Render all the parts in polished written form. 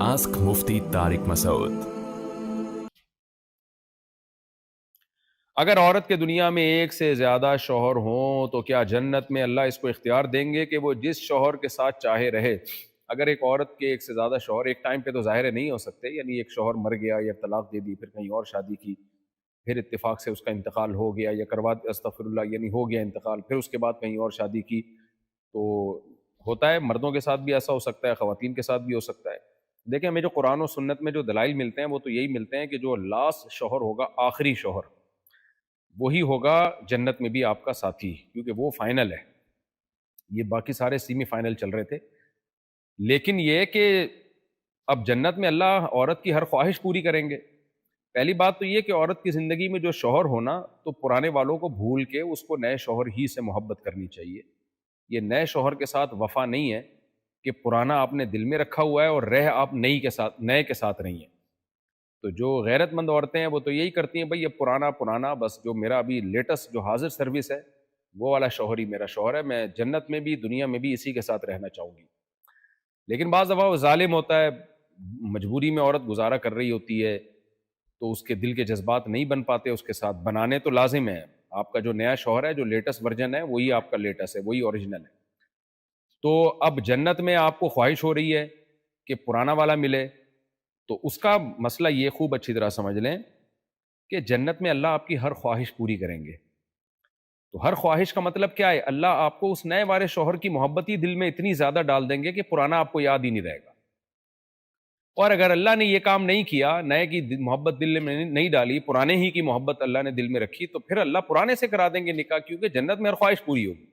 Ask Mufti Tariq Masood. اگر عورت کے دنیا میں ایک سے زیادہ شوہر ہوں تو کیا جنت میں اللہ اس کو اختیار دیں گے کہ وہ جس شوہر کے ساتھ چاہے رہے؟ اگر ایک عورت کے ایک سے زیادہ شوہر ایک ٹائم پہ تو ظاہر نہیں ہو سکتے، یعنی ایک شوہر مر گیا یا طلاق دے دی، پھر کہیں اور شادی کی، پھر اتفاق سے اس کا انتقال ہو گیا یا استغفر اللہ، یعنی ہو گیا انتقال، پھر اس کے بعد کہیں اور شادی کی، تو ہوتا ہے مردوں کے ساتھ بھی ایسا ہو سکتا ہے، خواتین کے ساتھ بھی ہو سکتا ہے۔ دیکھیں، ہمیں جو قرآن و سنت میں جو دلائل ملتے ہیں وہ تو یہی ملتے ہیں کہ جو لاسٹ شوہر ہوگا، آخری شوہر، وہی ہوگا جنت میں بھی آپ کا ساتھی، کیونکہ وہ فائنل ہے۔ یہ باقی سارے سیمی فائنل چل رہے تھے، لیکن یہ کہ اب جنت میں اللہ عورت کی ہر خواہش پوری کریں گے۔ پہلی بات تو یہ کہ عورت کی زندگی میں جو شوہر ہونا، تو پرانے والوں کو بھول کے اس کو نئے شوہر ہی سے محبت کرنی چاہیے۔ یہ نئے شوہر کے ساتھ وفا نہیں ہے کہ پرانا آپ نے دل میں رکھا ہوا ہے اور رہ آپ نئی کے ساتھ، نئے کے ساتھ رہی ہیں۔ تو جو غیرت مند عورتیں ہیں وہ تو یہی کرتی ہیں، بھئی یہ پرانا پرانا، بس جو میرا ابھی لیٹسٹ جو حاضر سروس ہے وہ والا شوہر ہی میرا شوہر ہے، میں جنت میں بھی دنیا میں بھی اسی کے ساتھ رہنا چاہوں گی۔ لیکن بعض دفعہ وہ ظالم ہوتا ہے، مجبوری میں عورت گزارا کر رہی ہوتی ہے، تو اس کے دل کے جذبات نہیں بن پاتے اس کے ساتھ، بنانے تو لازم ہے۔ آپ کا جو نیا شوہر ہے، جو لیٹسٹ ورژن ہے، وہی آپ کا لیٹسٹ ہے، وہی اوریجنل ہے۔ تو اب جنت میں آپ کو خواہش ہو رہی ہے کہ پرانا والا ملے، تو اس کا مسئلہ یہ خوب اچھی طرح سمجھ لیں کہ جنت میں اللہ آپ کی ہر خواہش پوری کریں گے۔ تو ہر خواہش کا مطلب کیا ہے؟ اللہ آپ کو اس نئے والے شوہر کی محبت ہی دل میں اتنی زیادہ ڈال دیں گے کہ پرانا آپ کو یاد ہی نہیں رہے گا۔ اور اگر اللہ نے یہ کام نہیں کیا، نئے کی محبت دل میں نہیں ڈالی، پرانے ہی کی محبت اللہ نے دل میں رکھی، تو پھر اللہ پرانے سے کرا دیں گے نکاح، کیونکہ جنت میں ہر خواہش پوری ہوگی۔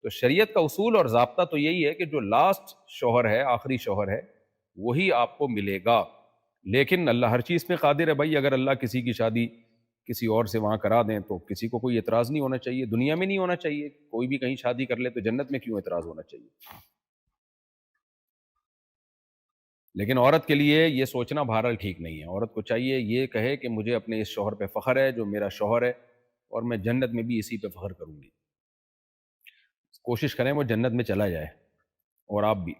تو شریعت کا اصول اور ضابطہ تو یہی ہے کہ جو لاسٹ شوہر ہے، آخری شوہر ہے، وہی آپ کو ملے گا۔ لیکن اللہ ہر چیز پہ قادر ہے بھائی، اگر اللہ کسی کی شادی کسی اور سے وہاں کرا دیں تو کسی کو کوئی اعتراض نہیں ہونا چاہیے، دنیا میں نہیں ہونا چاہیے، کوئی بھی کہیں شادی کر لے تو جنت میں کیوں اعتراض ہونا چاہیے؟ لیکن عورت کے لیے یہ سوچنا بہرحال ٹھیک نہیں ہے۔ عورت کو چاہیے یہ کہے کہ مجھے اپنے اس شوہر پہ فخر ہے جو میرا شوہر ہے، اور میں جنت میں بھی اسی پہ فخر کروں گی۔ کوشش کریں وہ جنت میں چلا جائے، اور آپ بھی۔